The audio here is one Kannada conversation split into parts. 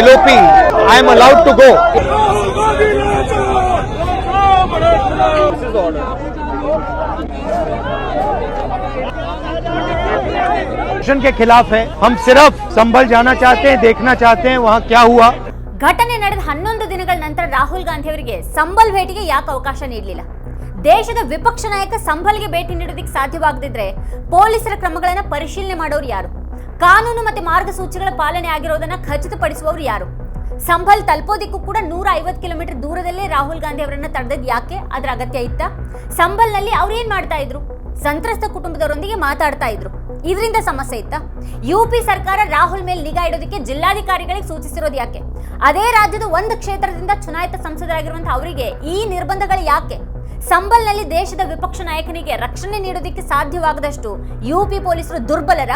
LOP, I am allowed to go. This is the order. के खिलाफ है। हम सिर्फ संभल जाना चाहते हैं, देखना चाहते हैं वहाँ क्या हुआ। ಘಟನೆ ನಡೆದ 11 ದಿನಗಳ ನಂತರ ರಾಹುಲ್ ಗಾಂಧಿ ಅವರಿಗೆ ಸಂಭಲ್ ಭೇಟಿಗೆ ಯಾಕೆ ಅವಕಾಶ ನೀಡಲಿಲ್ಲ? ದೇಶದ ವಿಪಕ್ಷ ನಾಯಕ ಸಂಭಲ್ಗೆ ಭೇಟಿ ನೀಡೋದಕ್ಕೆ ಸಾಧ್ಯವಾಗದಿದ್ರೆ ಪೊಲೀಸರ ಕ್ರಮಗಳನ್ನು ಪರಿಶೀಲನೆ ಮಾಡೋರು ಯಾರು? ಕಾನೂನು ಮತ್ತು ಮಾರ್ಗಸೂಚಿಗಳ ಪಾಲನೆ ಆಗಿರೋದನ್ನ ಖಚಿತಪಡಿಸುವವರು ಯಾರು? ಸಂಭಲ್ ತಲುಪೋದಿಕ್ಕೂ ಕೂಡ 150 ಕಿಲೋಮೀಟರ್ ದೂರದಲ್ಲೇ ರಾಹುಲ್ ಗಾಂಧಿ ಅವರನ್ನ ತಡೆದದ್ದು ಯಾಕೆ? ಅದರ ಅಗತ್ಯ ಇತ್ತ? ಸಂಭಲ್ನಲ್ಲಿ ಅವ್ರು ಏನ್ ಮಾಡ್ತಾ ಇದ್ರು? ಸಂತ್ರಸ್ತ ಕುಟುಂಬದವರೊಂದಿಗೆ ಮಾತಾಡ್ತಾ ಇದ್ರು. ಇದರಿಂದ ಸಮಸ್ಯೆ ಇತ್ತ? ಯುಪಿ ಸರ್ಕಾರ ರಾಹುಲ್ ಮೇಲೆ ನಿಗಾ ಇಡೋದಕ್ಕೆ ಜಿಲ್ಲಾಧಿಕಾರಿಗಳಿಗೆ ಸೂಚಿಸಿರೋದು ಯಾಕೆ? ಅದೇ ರಾಜ್ಯದ ಒಂದು ಕ್ಷೇತ್ರದಿಂದ ಚುನಾಯಿತ ಸಂಸದರಾಗಿರುವಂತಹ ಅವರಿಗೆ ಈ ನಿರ್ಬಂಧಗಳು ಯಾಕೆ? ಸಂಭಲ್ನಲ್ಲಿ ದೇಶದ ವಿಪಕ್ಷ ನಾಯಕನಿಗೆ ರಕ್ಷಣೆ ನೀಡೋದಕ್ಕೆ ಸಾಧ್ಯವಾಗದಷ್ಟು ಯುಪಿ ಪೊಲೀಸರು ದುರ್ಬಲರ?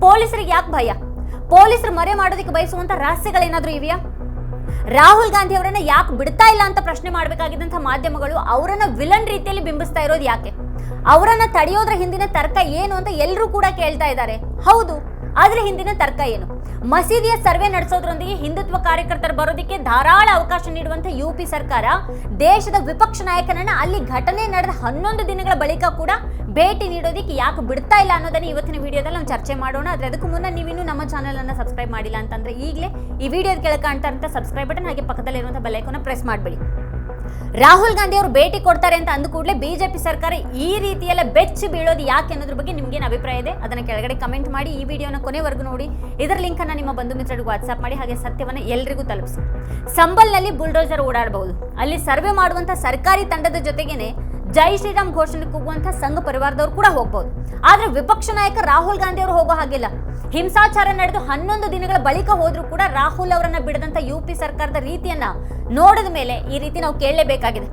ಪೊಲೀಸರಿಗೆ ಯಾಕೆ ಭಯ? ಪೊಲೀಸರು ಮರೆ ಮಾಡೋದಕ್ಕೆ ಬಯಸುವಂತ ರಹಸ್ಯಗಳೇನಾದ್ರೂ ಇವೆಯಾ? ರಾಹುಲ್ ಗಾಂಧಿ ಅವರನ್ನ ಯಾಕೆ ಬಿಡ್ತಾ ಇಲ್ಲ ಅಂತ ಪ್ರಶ್ನೆ ಮಾಡಬೇಕಾಗಿದ್ದಂತಹ ಮಾಧ್ಯಮಗಳು ಅವರನ್ನ ವಿಲನ್ ರೀತಿಯಲ್ಲಿ ಬಿಂಬಿಸ್ತಾ ಇರೋದು ಯಾಕೆ? ಅವರನ್ನ ತಡೆಯೋದ್ರ ಹಿಂದಿನ ತರ್ಕ ಏನು ಅಂತ ಎಲ್ಲರೂ ಕೂಡ ಕೇಳ್ತಾ ಇದ್ದಾರೆ. ಹೌದು, ಆದ್ರೆ ಹಿಂದಿನ ತರ್ಕ ಏನು? ಮಸೀದಿಯ ಸರ್ವೆ ನಡೆಸೋದ್ರೊಂದಿಗೆ ಹಿಂದುತ್ವ ಕಾರ್ಯಕರ್ತರು ಬರೋದಕ್ಕೆ ಧಾರಾಳ ಅವಕಾಶ ನೀಡುವಂತ ಯುಪಿ ಸರ್ಕಾರ ದೇಶದ ವಿಪಕ್ಷ ನಾಯಕನನ್ನ ಅಲ್ಲಿ ಘಟನೆ ನಡೆದ 11 ದಿನಗಳ ಬಳಿಕ ಕೂಡ ಭೇಟಿ ನೀಡೋದಕ್ಕೆ ಯಾಕೆ ಬಿಡ್ತಾ ಇಲ್ಲ ಅನ್ನೋದನ್ನ ಇವತ್ತಿನ ವಿಡಿಯೋದಲ್ಲಿ ನಾವು ಚರ್ಚೆ ಮಾಡೋಣ. ಆದ್ರೆ ಅದಕ್ಕೂ ಮುನ್ನ ನೀವಿನ್ನೂ ನಮ್ಮ ಚಾನೆಲ್ ಅನ್ನ ಸಬ್ಸ್ಕ್ರೈಬ್ ಮಾಡಿಲ್ಲ ಅಂತಂದ್ರೆ ಈಗಲೇ ಈ ವಿಡಿಯೋದ ಕೆಳಗೆ ಕಾಣ್ತಾ ಇರುವಂತ ಸಬ್ಸ್ಕ್ರೈಬ್ ಬಟನ್ ಹಾಗೆ ಪಕ್ಕದಲ್ಲಿರುವಂತಹ ಬೆಲ್ ಐಕಾನ್ ಪ್ರೆಸ್ ಮಾಡಬೇಡಿ. ರಾಹುಲ್ ಗಾಂಧಿ ಅವರು ಭೇಟಿ ಕೊಡ್ತಾರೆ ಅಂತ ಅಂದ ಕೂಡಲೇ ಬಿಜೆಪಿ ಸರ್ಕಾರ ಈ ರೀತಿಯೆಲ್ಲ ಬೆಚ್ಚಿ ಬೀಳೋದು ಯಾಕೆ ಅನ್ನೋದ್ರ ಬಗ್ಗೆ ನಿಮ್ಗೇನು ಅಭಿಪ್ರಾಯ ಇದೆ ಅದನ್ನ ಕೆಳಗಡೆ ಕಮೆಂಟ್ ಮಾಡಿ. ಈ ವಿಡಿಯೋನ ಕೊನೆವರೆಗೂ ನೋಡಿ. ಇದರ ಲಿಂಕ್ ಅನ್ನ ನಿಮ್ಮ ಬಂಧು ಮಿತ್ರರಿಗೆ ವಾಟ್ಸ್ಆಪ್ ಮಾಡಿ, ಹಾಗೆ ಸತ್ಯವನ್ನ ಎಲ್ಲರಿಗೂ ತಲುಪಿಸಿ. ಸಂಭಲ್ನಲ್ಲಿ ಬುಲ್ಡೋಜರ್ ಓಡಾಡಬಹುದು. ಅಲ್ಲಿ ಸರ್ವೆ ಮಾಡುವಂತ ಸರ್ಕಾರಿ ತಂಡದ ಜೊತೆಗೇನೆ ಜೈ ಶ್ರೀರಾಮ್ ಘೋಷಣೆ ಕೂಗುವಂತ ಸಂಘ ಪರಿವಾರದವರು ಕೂಡ ಹೋಗ್ಬಹುದು. ಆದ್ರೆ ವಿಪಕ್ಷ ನಾಯಕ ರಾಹುಲ್ ಗಾಂಧಿ ಅವರು ಹೋಗೋ ಹಾಗಿಲ್ಲ. ಹಿಂಸಾಚಾರ ನಡೆದು 11 ದಿನಗಳ ಬಳಿಕ ಹೋದ್ರೂ ಕೂಡ ರಾಹುಲ್ ಅವರನ್ನ ಬಿಡದಂತ ಯುಪಿ ಸರ್ಕಾರದ ರೀತಿಯನ್ನ ನೋಡಿದ ಮೇಲೆ ಈ ರೀತಿ ನಾವು ಕೇಳಲೇಬೇಕಾಗಿದೆ.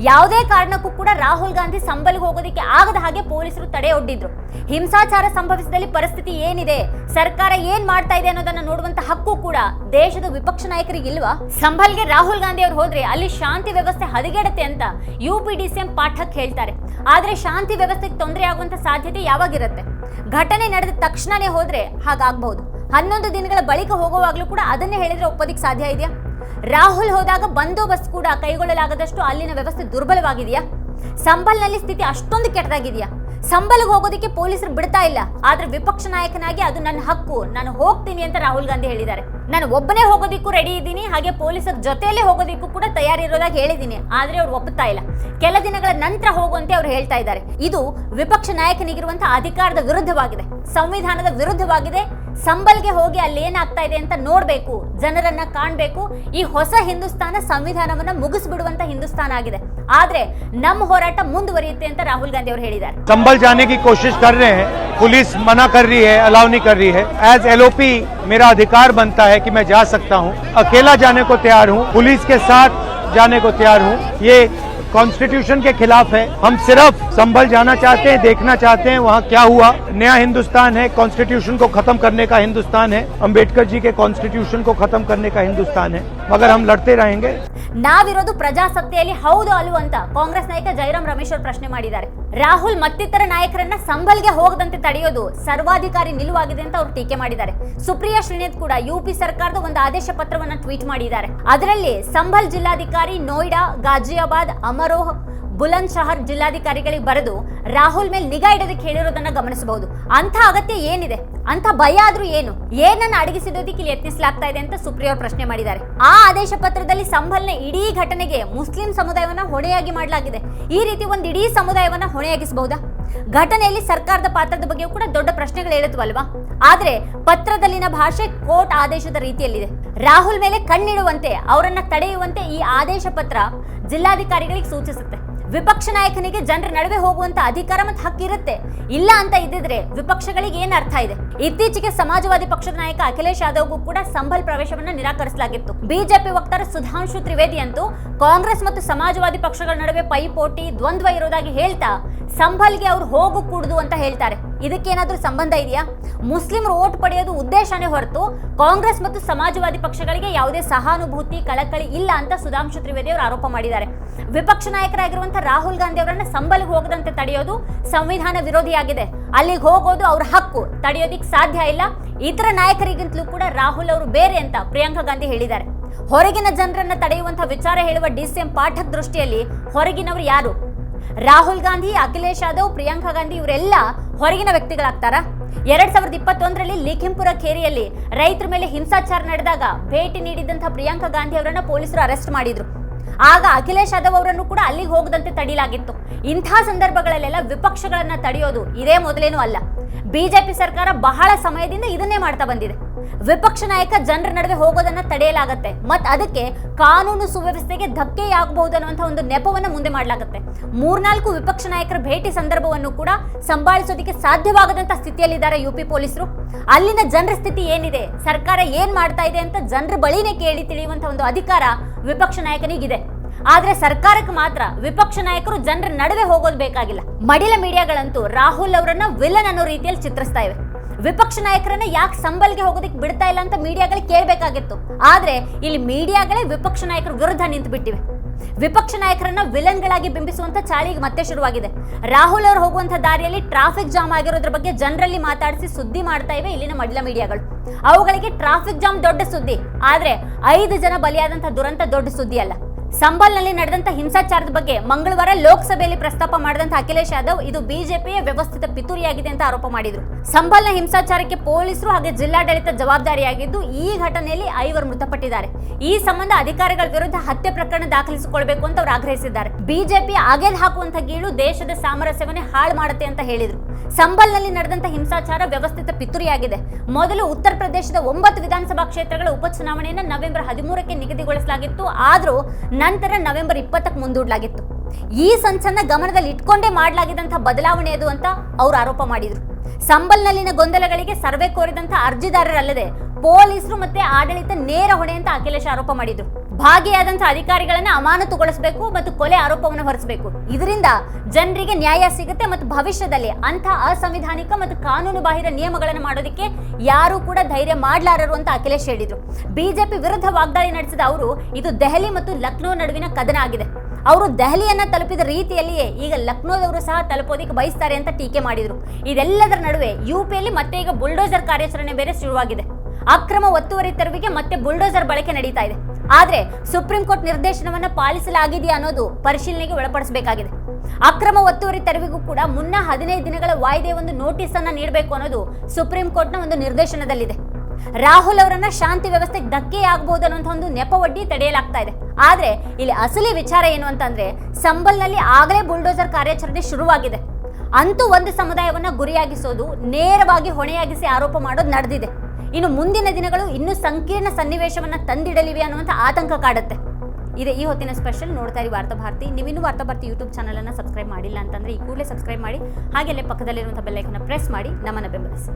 ಯಾವುದೇ ಕಾರಣಕ್ಕೂ ಕೂಡ ರಾಹುಲ್ ಗಾಂಧಿ ಸಂಭಲ್ಗೆ ಹೋಗೋದಕ್ಕೆ ಆಗದ ಹಾಗೆ ಪೊಲೀಸರು ತಡೆ ಒಡ್ಡಿದ್ರು. ಹಿಂಸಾಚಾರ ಸಂಭವಿಸಿದಲ್ಲಿ ಪರಿಸ್ಥಿತಿ ಏನಿದೆ, ಸರ್ಕಾರ ಏನ್ ಮಾಡ್ತಾ ಇದೆ ಅನ್ನೋದನ್ನ ನೋಡುವಂತ ಹಕ್ಕು ಕೂಡ ದೇಶದ ವಿಪಕ್ಷ ನಾಯಕರಿಗೆ ಇಲ್ವಾ? ಸಂಭಲ್ಗೆ ರಾಹುಲ್ ಗಾಂಧಿ ಅವರು ಹೋದ್ರೆ ಅಲ್ಲಿ ಶಾಂತಿ ವ್ಯವಸ್ಥೆ ಹದಗೆಡುತ್ತೆ ಅಂತ ಯುಪಿ ಡಿಸಿಎಂ ಪಾಠಕ್ ಹೇಳ್ತಾರೆ. ಆದ್ರೆ ಶಾಂತಿ ವ್ಯವಸ್ಥೆಗೆ ತೊಂದರೆ ಆಗುವಂತ ಸಾಧ್ಯತೆ ಯಾವಾಗಿರುತ್ತೆ? ಘಟನೆ ನಡೆದ ತಕ್ಷಣನೇ ಹೋದ್ರೆ ಹಾಗಾಗಬಹುದು. 11 ದಿನಗಳ ಬಳಿಕ ಹೋಗುವಾಗ್ಲೂ ಕೂಡ ಅದನ್ನೇ ಹೇಳಿದ್ರೆ ಒಪ್ಪೋದಿಕ್ ಸಾಧ್ಯ ಇದೆಯಾ? ರಾಹುಲ್ ಹೋದಾಗ ಬಂದೋಬಸ್ತ್ ಕೂಡ ಕೈಗೊಳ್ಳಲಾಗದಷ್ಟು ಅಲ್ಲಿನ ವ್ಯವಸ್ಥೆ ದುರ್ಬಲವಾಗಿದೆಯಾ? ಸಂಭಲ್ನಲ್ಲಿ ಸ್ಥಿತಿ ಅಷ್ಟೊಂದು ಕೆಟ್ಟದಾಗಿದೆಯಾ? ಸಂಭಲ್ಗೆ ಹೋಗೋದಕ್ಕೆ ಪೊಲೀಸರು ಬಿಡ್ತಾ ಇಲ್ಲ. ಆದ್ರೆ ವಿಪಕ್ಷ ನಾಯಕನಾಗಿ ಅದು ನನ್ನ ಹಕ್ಕು, ನಾನು ಹೋಗ್ತೀನಿ ಅಂತ ರಾಹುಲ್ ಗಾಂಧಿ ಹೇಳಿದ್ದಾರೆ. ನಾನು ಒಬ್ಬನೇ ಹೋಗೋದಿಕ್ಕೂ ರೆಡಿ ಇದ್ದೀನಿ, ಹಾಗೆ ಪೊಲೀಸರ ಜೊತೆಯಲ್ಲೇ ಹೋಗೋದಿಕ್ಕೂ ಕೂಡ ತಯಾರಿರೋದಾಗಿ ಹೇಳಿದ್ದೀನಿ. ಆದ್ರೆ ಅವ್ರು ಒಪ್ಪುತ್ತಾ ಇಲ್ಲ. ಕೆಲ ದಿನಗಳ ನಂತರ ಹೋಗುವಂತೆ ಅವ್ರು ಹೇಳ್ತಾ ಇದ್ದಾರೆ. ಇದು ವಿಪಕ್ಷ ನಾಯಕನಿಗಿರುವಂತಹ ಅಧಿಕಾರದ ವಿರುದ್ಧವಾಗಿದೆ, ಸಂವಿಧಾನದ ವಿರುದ್ಧವಾಗಿದೆ. ಸಂಭಲ್ಗೆ ಹೋಗಿ ಅಲ್ಲಿ ಏನಾಗ್ತಾ ಇದೆ ಅಂತ ನೋಡ್ಬೇಕು, ಜನರನ್ನ ಕಾಣ್ಬೇಕು. ಈ ಹೊಸ ಹಿಂದೂಸ್ತಾನ ಸಂವಿಧಾನವನ್ನ ಮುಗಿಸ್ಬಿಡುವಂತ ಹಿಂದೂಸ್ತಾನ ಆಗಿದೆ. ಆದ್ರೆ ನಮ್ಮ ಹೋರಾಟ ಮುಂದುವರಿಯುತ್ತೆ ಅಂತ ರಾಹುಲ್ ಗಾಂಧಿ ಅವರು ಹೇಳಿದ್ದಾರೆ. संभल जाने की कोशिश कर रहे हैं, पुलिस मना कर रही है, अलाउ नहीं कर रही है. एज LOP मेरा अधिकार बनता है कि मैं जा सकता हूं. अकेला जाने को तैयार हूं, पुलिस के साथ जाने को तैयार हूं. ये कॉन्स्टिट्यूशन के खिलाफ है. हम सिर्फ संभल जाना चाहते हैं, देखना चाहते हैं वहाँ क्या हुआ. नया हिंदुस्तान है, कॉन्स्टिट्यूशन को खत्म करने का हिंदुस्तान है, अंबेडकर जी के कॉन्स्टिट्यूशन को खत्म करने का हिंदुस्तान है. मगर हम लड़ते रहेंगे. ನಾವಿರೋದು ಪ್ರಜಾಸತ್ತೆಯಲ್ಲಿ ಹೌದು ಅಲ್ವ ಅಂತ ಕಾಂಗ್ರೆಸ್ ನಾಯಕ ಜೈರಾಮ್ ರಮೇಶ್ ಅವರು ಪ್ರಶ್ನೆ ಮಾಡಿದ್ದಾರೆ. ರಾಹುಲ್ ಮತ್ತಿತರ ನಾಯಕರನ್ನ ಸಂಭಲ್ಗೆ ಹೋಗದಂತೆ ತಡೆಯೋದು ಸರ್ವಾಧಿಕಾರಿ ನಿಲುವಾಗಿದೆ ಅಂತ ಅವರು ಟೀಕೆ ಮಾಡಿದ್ದಾರೆ. ಸುಪ್ರಿಯಾ ಶ್ರೀನಾಥ್ ಕೂಡ ಯುಪಿ ಸರ್ಕಾರದ ಒಂದು ಆದೇಶ ಪತ್ರವನ್ನ ಟ್ವೀಟ್ ಮಾಡಿದ್ದಾರೆ. ಅದರಲ್ಲಿ ಸಂಭಲ್ ಜಿಲ್ಲಾಧಿಕಾರಿ, ನೋಯ್ಡಾ, ಗಾಜಿಯಾಬಾದ್, ಅಮರೋಹ, ಬುಲಂದ್ ಶಹರ್ ಜಿಲ್ಲಾಧಿಕಾರಿಗಳಿಗೆ ಬರೆದು ರಾಹುಲ್ ಮೇಲೆ ನಿಗಾ ಇಡೋದಕ್ಕೆ ಹೇಳಿರೋದನ್ನ ಗಮನಿಸಬಹುದು. ಅಂತ ಅಗತ್ಯ ಏನಿದೆ? ಅಂತ ಭಯ ಆದ್ರೂ ಏನು? ಏನನ್ನ ಅಡಗಿಸಿಡೋದಕ್ಕೆ ಇಲ್ಲಿ ಯತ್ನಿಸಲಾಗ್ತಾ ಇದೆ ಅಂತ ಸುಪ್ರಿಯಾ ಅವರು ಪ್ರಶ್ನೆ ಮಾಡಿದ್ದಾರೆ. ಆ ಆದೇಶ ಪತ್ರದಲ್ಲಿ ಸಂಭಲ್ನ ಇಡೀ ಘಟನೆಗೆ ಮುಸ್ಲಿಂ ಸಮುದಾಯವನ್ನ ಹೊಣೆಯಾಗಿ ಮಾಡಲಾಗಿದೆ. ಈ ರೀತಿ ಒಂದು ಇಡೀ ಸಮುದಾಯವನ್ನ ಹೊಣೆಯಾಗಿಸಬಹುದಾ? ಘಟನೆಯಲ್ಲಿ ಸರ್ಕಾರದ ಪಾತ್ರದ ಬಗ್ಗೆಯೂ ಕೂಡ ದೊಡ್ಡ ಪ್ರಶ್ನೆಗಳು ಹೇಳುತ್ತವಲ್ವಾ? ಆದ್ರೆ ಪತ್ರದಲ್ಲಿನ ಭಾಷೆ ಕೋರ್ಟ್ ಆದೇಶದ ರೀತಿಯಲ್ಲಿದೆ. ರಾಹುಲ್ ಮೇಲೆ ಕಣ್ಣಿಡುವಂತೆ, ಅವರನ್ನ ತಡೆಯುವಂತೆ ಈ ಆದೇಶ ಪತ್ರ ಜಿಲ್ಲಾಧಿಕಾರಿಗಳಿಗೆ ಸೂಚಿಸುತ್ತೆ. ವಿಪಕ್ಷ ನಾಯಕನಿಗೆ ಜನರ ನಡುವೆ ಹೋಗುವಂತ ಅಧಿಕಾರ ಮತ್ತು ಹಕ್ಕಿರುತ್ತೆ. ಇಲ್ಲ ಅಂತ ಇದ್ದಿದ್ರೆ ವಿಪಕ್ಷಗಳಿಗೆ ಏನ್ ಅರ್ಥ ಇದೆ? ಇತ್ತೀಚೆಗೆ ಸಮಾಜವಾದಿ ಪಕ್ಷದ ನಾಯಕ ಅಖಿಲೇಶ್ ಯಾದವ್ಗೂ ಕೂಡ ಸಂಭಲ್ ಪ್ರವೇಶವನ್ನ ನಿರಾಕರಿಸಲಾಗಿತ್ತು. ಬಿಜೆಪಿ ವಕ್ತಾರ ಸುಧಾಂಶು ತ್ರಿವೇದಿ ಅಂತೂ ಕಾಂಗ್ರೆಸ್ ಮತ್ತು ಸಮಾಜವಾದಿ ಪಕ್ಷಗಳ ನಡುವೆ ಪೈಪೋಟಿ, ದ್ವಂದ್ವ ಇರೋದಾಗಿ ಹೇಳ್ತಾ ಸಂಭಲ್ಗೆ ಅವ್ರು ಹೋಗು ಕೂಡುದು ಅಂತ ಹೇಳ್ತಾರೆ. ಇದಕ್ಕೇನಾದ್ರೂ ಸಂಬಂಧ ಇದೆಯಾ? ಮುಸ್ಲಿಮರು ಓಟ್ ಪಡೆಯೋದು ಉದ್ದೇಶನೇ ಹೊರತು ಕಾಂಗ್ರೆಸ್ ಮತ್ತು ಸಮಾಜವಾದಿ ಪಕ್ಷಗಳಿಗೆ ಯಾವುದೇ ಸಹಾನುಭೂತಿ, ಕಳಕಳಿ ಇಲ್ಲ ಅಂತ ಸುಧಾಂಶು ತ್ರಿವೇದಿ ಅವರು ಆರೋಪ ಮಾಡಿದ್ದಾರೆ. ವಿಪಕ್ಷ ನಾಯಕರಾಗಿರುವಂತಹ ರಾಹುಲ್ ಗಾಂಧಿ ಅವರನ್ನ ಸಂಭಲ್ಗೆ ಹೋಗದಂತೆ ತಡೆಯೋದು ಸಂವಿಧಾನ ವಿರೋಧಿಯಾಗಿದೆ. ಅಲ್ಲಿಗೆ ಹೋಗೋದು ಅವ್ರ ಹಕ್ಕು, ತಡೆಯೋದಿಕ್ ಸಾಧ್ಯ ಇಲ್ಲ. ಇತರ ನಾಯಕರಿಗಿಂತಲೂ ಕೂಡ ರಾಹುಲ್ ಅವರು ಬೇರೆ ಅಂತ ಪ್ರಿಯಾಂಕಾ ಗಾಂಧಿ ಹೇಳಿದ್ದಾರೆ. ಹೊರಗಿನ ಜನರನ್ನ ತಡೆಯುವಂತಹ ವಿಚಾರ ಹೇಳುವ DCM ಪಾಠಕ್ ದೃಷ್ಟಿಯಲ್ಲಿ ಹೊರಗಿನವರು ಯಾರು? ರಾಹುಲ್ ಗಾಂಧಿ, ಅಖಿಲೇಶ್ ಯಾದವ್, ಪ್ರಿಯಾಂಕಾ ಗಾಂಧಿ ಇವರೆಲ್ಲ ಹೊರಗಿನ ವ್ಯಕ್ತಿಗಳಾಗ್ತಾರಾ? 2021ರಲ್ಲಿ ಲಿಖಿಂಪುರ ಖೇರಿಯಲ್ಲಿ ರೈತರ ಮೇಲೆ ಹಿಂಸಾಚಾರ ನಡೆದಾಗ ಭೇಟಿ ನೀಡಿದಂತಹ ಪ್ರಿಯಾಂಕಾ ಗಾಂಧಿ ಅವರನ್ನ ಪೊಲೀಸರು ಅರೆಸ್ಟ್ ಮಾಡಿದ್ರು. ಆಗ ಅಖಿಲೇಶ್ ಯಾದವ್ ಅವರನ್ನು ಕೂಡ ಅಲ್ಲಿಗೆ ಹೋಗದಂತೆ ತಡೆಯಲಾಗಿತ್ತು. ಇಂಥ ಸಂದರ್ಭಗಳಲ್ಲೆಲ್ಲ ವಿಪಕ್ಷಗಳನ್ನ ತಡೆಯೋದು ಇದೇ ಮೊದಲೇನೂ ಅಲ್ಲ. ಬಿಜೆಪಿ ಸರ್ಕಾರ ಬಹಳ ಸಮಯದಿಂದ ಇದನ್ನೇ ಮಾಡ್ತಾ ಬಂದಿದೆ. ವಿಪಕ್ಷ ನಾಯಕ ಜನರ ನಡುವೆ ಹೋಗೋದನ್ನ ತಡೆಯಲಾಗತ್ತೆ, ಮತ್ ಅದಕ್ಕೆ ಕಾನೂನು ಸುವ್ಯವಸ್ಥೆಗೆ ಧಕ್ಕೆಯಾಗಬಹುದು ಅನ್ನುವಂಥ ಒಂದು ನೆಪವನ್ನ ಮುಂದೆ ಮಾಡಲಾಗುತ್ತೆ. 3-4 ವಿಪಕ್ಷ ನಾಯಕರ ಭೇಟಿ ಸಂದರ್ಭವನ್ನು ಕೂಡ ಸಂಭಾಳಿಸೋದಕ್ಕೆ ಸಾಧ್ಯವಾಗದಂತ ಸ್ಥಿತಿಯಲ್ಲಿದ್ದಾರೆ UP ಪೊಲೀಸರು. ಅಲ್ಲಿನ ಜನರ ಸ್ಥಿತಿ ಏನಿದೆ, ಸರ್ಕಾರ ಏನ್ ಮಾಡ್ತಾ ಇದೆ ಅಂತ ಜನರ ಬಳಿನೇ ಕೇಳಿ ತಿಳಿಯುವಂತ ಒಂದು ಅಧಿಕಾರ ವಿಪಕ್ಷ ನಾಯಕನಿಗಿದೆ. ಆದ್ರೆ ಸರ್ಕಾರಕ್ಕೆ ಮಾತ್ರ ವಿಪಕ್ಷ ನಾಯಕರು ಜನರ ನಡುವೆ ಹೋಗೋದು ಬೇಕಾಗಿಲ್ಲ. ಮಡಿಲ ಮೀಡಿಯಾಗಳಂತೂ ರಾಹುಲ್ ಅವರನ್ನ ವಿಲನ್ ಅನ್ನೋ ರೀತಿಯಲ್ಲಿ ಚಿತ್ರಿಸ್ತಾ ಇವೆ. ವಿಪಕ್ಷ ನಾಯಕರನ್ನ ಯಾಕೆ ಸಂಬಲ್ಗೆ ಹೋಗೋದಕ್ಕೆ ಬಿಡ್ತಾ ಇಲ್ಲ ಅಂತ ಮೀಡಿಯಾಗಳಿಗೆ ಕೇಳಬೇಕಾಗಿತ್ತು. ಆದ್ರೆ ಇಲ್ಲಿ ಮೀಡಿಯಾಗಳೇ ವಿಪಕ್ಷ ನಾಯಕರ ವಿರುದ್ಧ ನಿಂತು ಬಿಟ್ಟಿವೆ. ವಿಪಕ್ಷ ನಾಯಕರನ್ನ ವಿಲನ್ಗಳಾಗಿ ಬಿಂಬಿಸುವಂತ ಚಾಳಿಗೆ ಮತ್ತೆ ಶುರುವಾಗಿದೆ. ರಾಹುಲ್ ಅವರು ಹೋಗುವಂತ ದಾರಿಯಲ್ಲಿ ಟ್ರಾಫಿಕ್ ಜಾಮ್ ಆಗಿರೋದ್ರ ಬಗ್ಗೆ ಜನರಲ್ಲಿ ಮಾತಾಡಿಸಿ ಸುದ್ದಿ ಮಾಡ್ತಾ ಇವೆ ಇಲ್ಲಿನ ಮಡಿಲ ಮೀಡಿಯಾಗಳು. ಅವುಗಳಿಗೆ ಟ್ರಾಫಿಕ್ ಜಾಮ್ ದೊಡ್ಡ ಸುದ್ದಿ, ಆದ್ರೆ 5 ಜನ ಬಲಿಯಾದಂತ ದುರಂತ ದೊಡ್ಡ ಸುದ್ದಿ ಅಲ್ಲ. ಸಂಬಲ್ನಲ್ಲಿ ನಡೆದಂತ ಹಿಂಸಾಚಾರದ ಬಗ್ಗೆ ಮಂಗಳವಾರ ಲೋಕಸಭೆಯಲ್ಲಿ ಪ್ರಸ್ತಾಪ ಮಾಡಿದಂತ ಅಖಿಲೇಶ್ ಯಾದವ್ ಇದು ಬಿಜೆಪಿಯ ವ್ಯವಸ್ಥಿತ ಪಿತೂರಿಯಾಗಿದೆ ಅಂತ ಆರೋಪ ಮಾಡಿದ್ರು. ಸಂಬಲ್ನ ಹಿಂಸಾಚಾರಕ್ಕೆ ಪೊಲೀಸರು ಹಾಗೆ ಜಿಲ್ಲಾಡಳಿತ ಜವಾಬ್ದಾರಿಯಾಗಿದ್ದು ಈ ಘಟನೆಯಲ್ಲಿ 5 ಮೃತಪಟ್ಟಿದ್ದಾರೆ. ಈ ಸಂಬಂಧ ಅಧಿಕಾರಿಗಳ ವಿರುದ್ಧ ಹತ್ಯೆ ಪ್ರಕರಣ ದಾಖಲಿಸಿಕೊಳ್ಬೇಕು ಅಂತ ಅವರು ಆಗ್ರಹಿಸಿದ್ದಾರೆ. ಬಿಜೆಪಿ ಆಗೆಲ್ ಹಾಕುವಂತ ಗೀಳು ದೇಶದ ಸಾಮರಸ್ಯವನ್ನೇ ಹಾಳು ಮಾಡುತ್ತೆ ಅಂತ ಹೇಳಿದ್ರು. ಸಂಬಲ್ನಲ್ಲಿ ನಡೆದಂತ ಹಿಂಸಾಚಾರ ವ್ಯವಸ್ಥಿತ ಪಿತೂರಿಯಾಗಿದೆ. ಮೊದಲು ಉತ್ತರ ಪ್ರದೇಶದ 9 ವಿಧಾನಸಭಾ ಕ್ಷೇತ್ರಗಳ ಉಪಚುನಾವಣೆಯನ್ನು ನವೆಂಬರ್ 13ಕ್ಕೆ ನಿಗದಿಗೊಳಿಸಲಾಗಿತ್ತು. ಆದ್ರೂ ನಂತರ ನವೆಂಬರ್ 20ಕ್ಕೆ ಮುಂದೂಡಲಾಗಿತ್ತು. ಈ ಸಂಚನ್ನ ಗಮನದಲ್ಲಿ ಇಟ್ಕೊಂಡೇ ಮಾಡಲಾಗಿದ್ದಂತಹ ಬದಲಾವಣೆ ಅದು ಅಂತ ಅವರು ಆರೋಪ ಮಾಡಿದ್ರು. ಸಂಬಲ್ನಲ್ಲಿನ ಗೊಂದಲಗಳಿಗೆ ಸರ್ವೆ ಕೋರಿದಂತಹ ಅರ್ಜಿದಾರರಲ್ಲದೆ ಪೊಲೀಸರು ಮತ್ತೆ ಆಡಳಿತ ನೇರ ಹೊಣೆ ಅಂತ ಅಖಿಲೇಶ್ ಆರೋಪ ಮಾಡಿದ್ರು. ಭಾಗಿಯಾದಂತಹ ಅಧಿಕಾರಿಗಳನ್ನ ಅಮಾನತುಗೊಳಿಸಬೇಕು ಮತ್ತು ಕೊಲೆ ಆರೋಪವನ್ನು ಹೊರಿಸಬೇಕು. ಇದರಿಂದ ಜನರಿಗೆ ನ್ಯಾಯ ಸಿಗುತ್ತೆ ಮತ್ತು ಭವಿಷ್ಯದಲ್ಲಿ ಅಂಥ ಅಸಂವಿಧಾನಿಕ ಮತ್ತು ಕಾನೂನು ಬಾಹಿರ ನಿಯಮಗಳನ್ನು ಮಾಡೋದಕ್ಕೆ ಯಾರು ಕೂಡ ಧೈರ್ಯ ಮಾಡಲಾರರು ಅಂತ ಅಖಿಲೇಶ್ ಹೇಳಿದ್ರು. ಬಿಜೆಪಿ ವಿರುದ್ಧ ವಾಗ್ದಾಳಿ ನಡೆಸಿದ ಅವರು ಇದು ದೆಹಲಿ ಮತ್ತು ಲಕ್ನೋ ನಡುವಿನ ಕದನ ಆಗಿದೆ. ಅವರು ದೆಹಲಿಯನ್ನ ತಲುಪಿದ ರೀತಿಯಲ್ಲಿಯೇ ಈಗ ಲಕ್ನೋದವರು ಸಹ ತಲುಪೋದಿಕ್ಕೆ ಬಯಸ್ತಾರೆ ಅಂತ ಟೀಕೆ ಮಾಡಿದ್ರು. ಇದೆಲ್ಲದರ ನಡುವೆ UPಯಲ್ಲಿ ಮತ್ತೆ ಈಗ ಬುಲ್ಡೋಸರ್ ಕಾರ್ಯಾಚರಣೆ ಬೇರೆ ಶುರುವಾಗಿದೆ. ಅಕ್ರಮ ಒತ್ತುವರಿ ತೆರವಿಗೆ ಮತ್ತೆ ಬುಲ್ಡೋಸರ್ ಬಳಕೆ ನಡೀತಾ ಇದೆ. ಆದ್ರೆ ಸುಪ್ರೀಂ ಕೋರ್ಟ್ ನಿರ್ದೇಶನವನ್ನ ಪಾಲಿಸಲಾಗಿದೆಯಾ ಅನ್ನೋದು ಪರಿಶೀಲನೆಗೆ ಒಳಪಡಿಸಬೇಕಾಗಿದೆ. ಅಕ್ರಮ ಒತ್ತುವರಿ ತೆರವಿಗೂ ಕೂಡ ಮುನ್ನ 15 ದಿನಗಳ ವಾಯ್ದೆ ಒಂದು ನೋಟಿಸ್ ಅನ್ನ ನೀಡಬೇಕು ಅನ್ನೋದು ಸುಪ್ರೀಂ ಕೋರ್ಟ್ನ ಒಂದು ನಿರ್ದೇಶನದಲ್ಲಿದೆ. ರಾಹುಲ್ ಅವರನ್ನ ಶಾಂತಿ ವ್ಯವಸ್ಥೆಗೆ ಧಕ್ಕೆಯಾಗಬಹುದು ಅನ್ನುವಂಥ ಒಂದು ನೆಪವೊಡ್ಡಿ ತಡೆಯಲಾಗ್ತಾ ಇದೆ. ಆದ್ರೆ ಇಲ್ಲಿ ಅಸಲಿ ವಿಚಾರ ಏನು ಅಂತಂದ್ರೆ ಸಂಬಲ್ನಲ್ಲಿ ಆಗಲೇ ಬುಲ್ಡೋಸರ್ ಕಾರ್ಯಾಚರಣೆ ಶುರುವಾಗಿದೆ. ಅಂತೂ ಒಂದು ಸಮುದಾಯವನ್ನ ಗುರಿಯಾಗಿಸೋದು, ನೇರವಾಗಿ ಹೊಣೆಯಾಗಿಸಿ ಆರೋಪ ಮಾಡೋದು ನಡೆದಿದೆ. ಇನ್ನು ಮುಂದಿನ ದಿನಗಳು ಇನ್ನೂ ಸಂಕೀರ್ಣ ಸನ್ನಿವೇಶವನ್ನ ತಂದಿಡಲಿವೆ ಅನ್ನುವಂಥ ಆತಂಕ ಕಾಡುತ್ತೆ. ಇದೆ ಈ ಹೊತ್ತಿನ ಸ್ಪೆಷಲ್. ನೋಡ್ತಾ ಇರಿ ವಾರ್ತಾಭಾರತಿ. ನೀವಿನ್ನೂ ವಾರ್ತಾಭಾರತಿ ಯೂಟ್ಯೂಬ್ ಚಾನಲ್ ಅನ್ನ ಸಬ್ಸ್ಕ್ರೈಬ್ ಮಾಡಿಲ್ಲ ಅಂತಂದ್ರೆ ಈ ಕೂಡಲೇ ಸಬ್ಸ್ಕ್ರೈಬ್ ಮಾಡಿ, ಹಾಗೆಲ್ಲೇ ಪಕ್ಕದಲ್ಲಿರುವಂಥ ಬೆಲ್ ಐಕಾನ್ ಪ್ರೆಸ್ ಮಾಡಿ ನಮ್ಮನ್ನ ಬೆಂಬಲಿಸಿ.